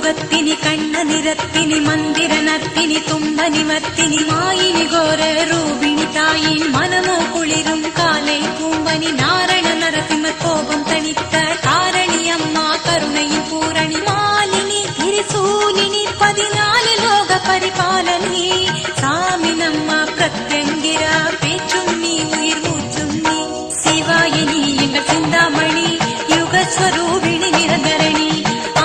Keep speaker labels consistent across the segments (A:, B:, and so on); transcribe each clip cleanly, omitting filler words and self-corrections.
A: முகத்தினி கண்ண நிறத்தினி மந்திர நத்தினி தும்ப நிவர்த்தினி மாயினி கோர ரூபிணி தாயின் மனமோ குளிரும் காலை பூம்பனி நாரண நரசிம்ம கோபம் தணித்த காரணி அம்மா கருணையின் பூரணி மாலினி திரிசூலினி 14 லோக பரிபாலனி சாமி நம்மா பிரத்யங்கிரா பேச்சும் நீ உயிர் மூச்சும் நீ சிவாயினி எங்கள் சிந்தாமணி யுகஸ்வரூபிணி நிரந்தரணி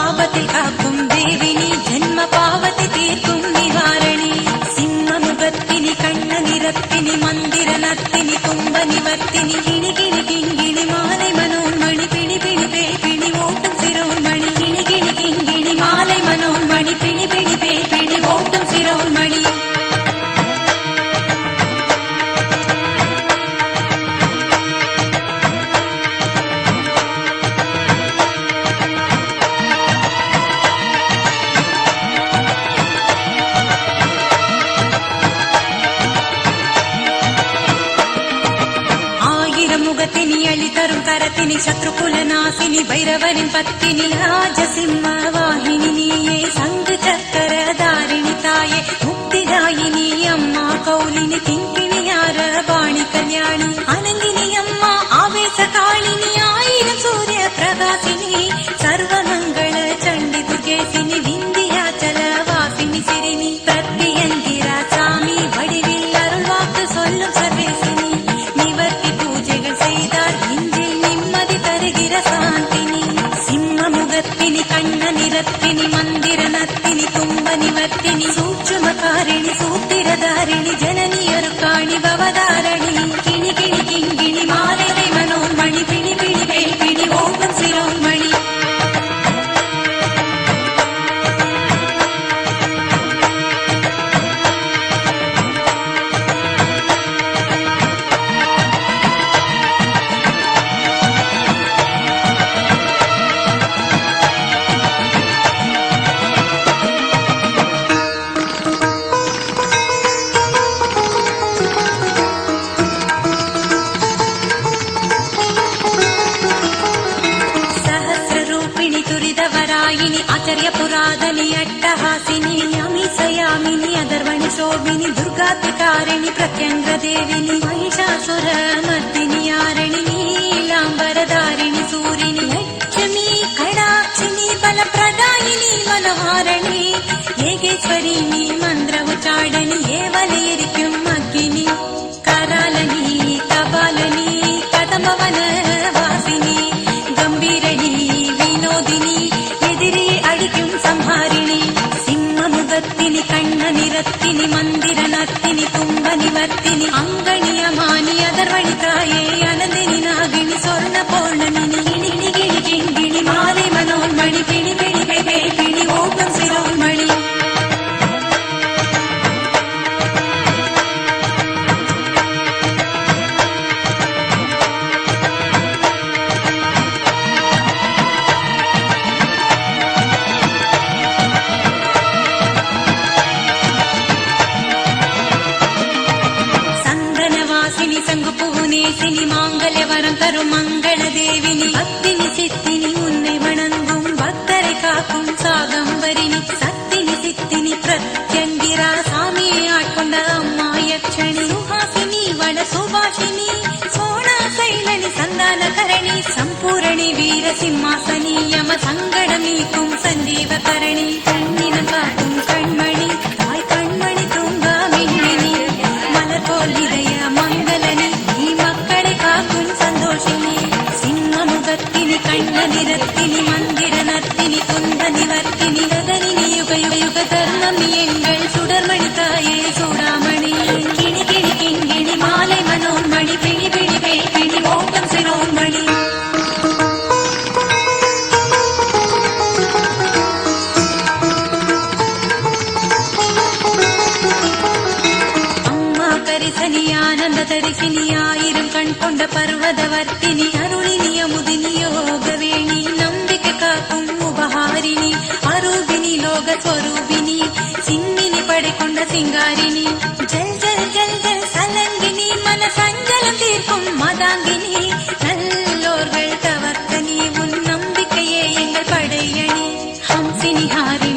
A: ஆபத்தில் காக்கும் தேவினி ஜென்ம பாவத்தை தீர்க்கும் நிவாரணி சிம்ம முகத்தினி கண்ண நிறத்தினி மந்திர நத்தினி தும்ப நிவர்த்தினி கிணி கிணி கிங்கிணி மாலை மனோன்மணி பிணி பிணி பே பிணி ஓட்டும் சிரோன்மணி கிணி கிணி கிங்கிணி மாலை மனோன்மணி பிணி பிணி பே பிணி ஓட்டும் சிரோன்மணி முகத்தினி அழி தரும் கரத்தினி சத்ருகுல நாசினி பைரவரின் பத்தினி ராஜசிம்ம வாகினி நீயே சங்கு சக்கர தாரிணி தாயே முக்திதாயினி அம்மா கௌலினி கிங்கிணியார பாணி கல்யாணி அனங்கினி அம்மா ஆவேச காளினி ஆயிரம் சூரிய பிரகாசினி சர்வமங்கள சண்டி துர்கேசினி விந்தியாச்சல வாசினி சிறினி பிரத்யங்கிரா சாமி வடிவில் அருள் வாக்கு சொல்லும் சர்வேசினி சிம்ம முகத்தினி கண்ண நிறத்தினி மந்திர நத்தினி தும்ப நிவர்த்தினி சூட்சுமகாரிணி சூத்திரதாரிணி ஜனனி அருக்காணி பவதாரணி கிணி கிணி கிங்கிணி மாலை மனோன்மணி பிணி பிணி வேல் பிணி ஓட்டும் சிரோன்மணி आचार्य पुरादनी अट्टहासिनी अमीसयामिनी अदर्वणि शोभिनी दुर्गातिकारिणी प्रत्यंग्र देविनी महिषासुर मर्दिनी आरणि नीलांबरधारिणी सूरिणी लक्ष्मी कडाक्षिणी बलप्रदायिनी मनोहारिणी येगेश्वरिणी मंत्र उच्चाडनी येवलेरिक्कुम अग्गिनी करालनी कबालनी कदमवन वासिनी गंभीरणी विनोदिनी अडिक्कुम संहारिणी सिंह मुगत्तिनि कण्ण निरत्तिनि मंदिर नत्तिनि तुंब निवर्तिनि अंगणिय मानि अदर्वणि ताये अनंदिनि नागिनि स्वर्ण पौर्णमिनि गिणि गिणि किंगिणि माले मनोन्मणि पिणि पिणि पे पिणि ओटम सिरोन्मणि संगुपूनेसिनि मांगल्यवरम तरुम मंगल देविनी भक्तिनि सित्तिनि उन्नै वणंगुम भक्तरे काक्कुम सागंबरिनि सत्तिनि सित्तिनि प्रत्यंगिरा सामिये आट्कोंड अम्मा यक्षिणी सुहासिनी वण सुभाषिनी सोना शैलनि संदानकरणि संपूर्णि वीर सिंहासनी यम संगडमीकुम संजीवकरणि कण्णिन काट्टुम कण्मणि ताय कण्मणि तुंगा मिन्निनि मलर्पोल हृदय मंगलनि संतोषिनी सिंह मुगत्तिनि कण्ण निरत्तिनि मंदिर नत्तिनि तुंब निवर्तिनि गगनिनि युग युग धर्ममि एंगल सुडर्मणि ताये चूडामणि किणि किणि किंगिणि माले मनोन्मणि पिणि पिणि पे पिणि ओटम सिरोन्मणि आनंद तरिसिनी आयिरम कण कोंड पर्वतवर्तिनी अरुणिनी अमुदिनी योगवेणी नंबिके काक्कुम उपहारिणी अरूपिणी लोक स्वरूपिणी सिंहिनी पडेकोंड सिंगारिणी जल जल जल जल सलंगिनी मन संजलम तीर्क्कुम मदांगिनी नल्लोर्गल तवक्कनी उन नंबिकैये एंगल पடையணி हंसिनी हारिणी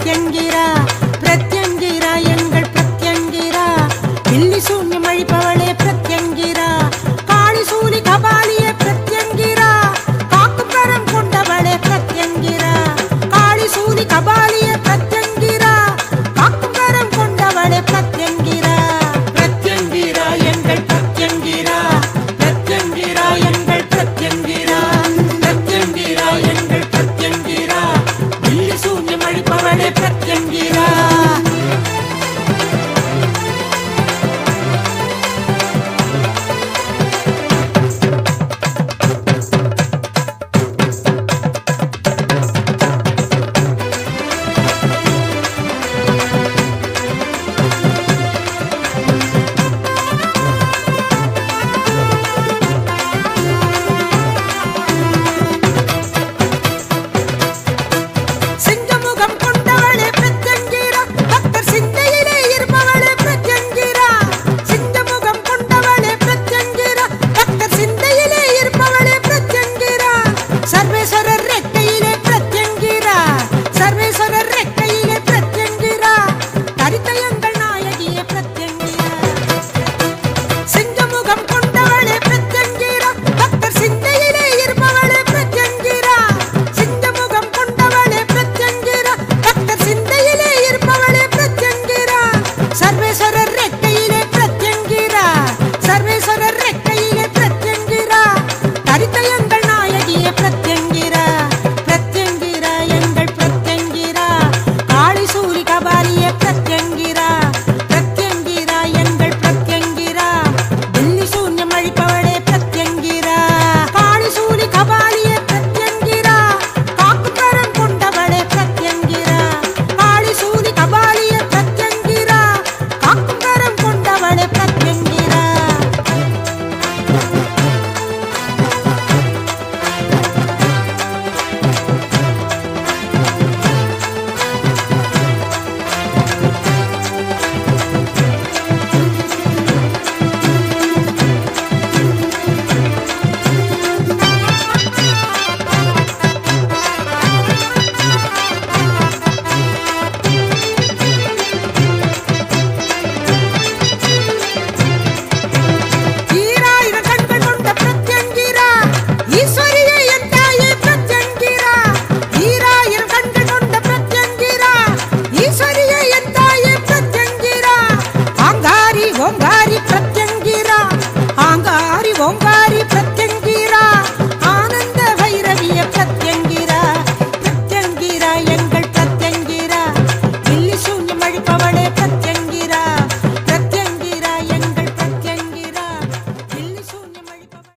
B: பிரத்யங்கிரா பிரத்யங்கிரா எங்கள் பிரத்யங்கிரா பில்லி சூன்யம் அழிப்பவளே பிரத்யங்கிரா காளி சூலி கபாலியே பிரத்யங்கிரா காக்கும் கரம் கொண்டவளே பிரத்யங்கிரா காளி சூலி கபாலியே பிரத்யங்கிரா காக்கும் கரம் கொண்டவளே பிரத்யங்கிரா பிரத்யங்கிரா எங்கள் பிரத்யங்கிரா பிரத்யங்கிரா எங்கள் பிரத்யங்கிரா பிரத்யங்கிரா எங்கள் பிரத்யங்கிரா பில்லி சூன்யம் அழிப்பவளே பிரத்யங்கிரா சிங்கமுகம் கொண்டவளே பிரத்யங்கிரா பக்தர் சிந்தையிலே இருப்பவளே பிரத்யங்கிரா சிங்கமுகம் கொண்டவளே பிரத்யங்கிரா பக்தர் சிந்தையிலே இருப்பவளே பிரத்யங்கிரா சர்வேஸ்வரர் ரெக்கையிலே பிரத்யங்கிரா சர்வேஸ்வரர் ரெக்கையிலே பிரத்யங்கிரா தரித்தயங்கள் நாயகியே பிரத்யங்கிரா சிங்கமுகம் கொண்டவளே பிரத்யங்கிரா பக்தர் சிந்தையிலே இருப்பவளே பிரத்யங்கிரா சிங்கமுகம் கொண்டவளே பிரத்யங்கிரா பக்தர் சிந்தையிலே இருப்பவளே பிரத்யங்கிரா சர்வேஸ்வரர் ரெக்கையிலே பிரத்யங்கிரா சர்வேஸ்வரர் ரெக்கை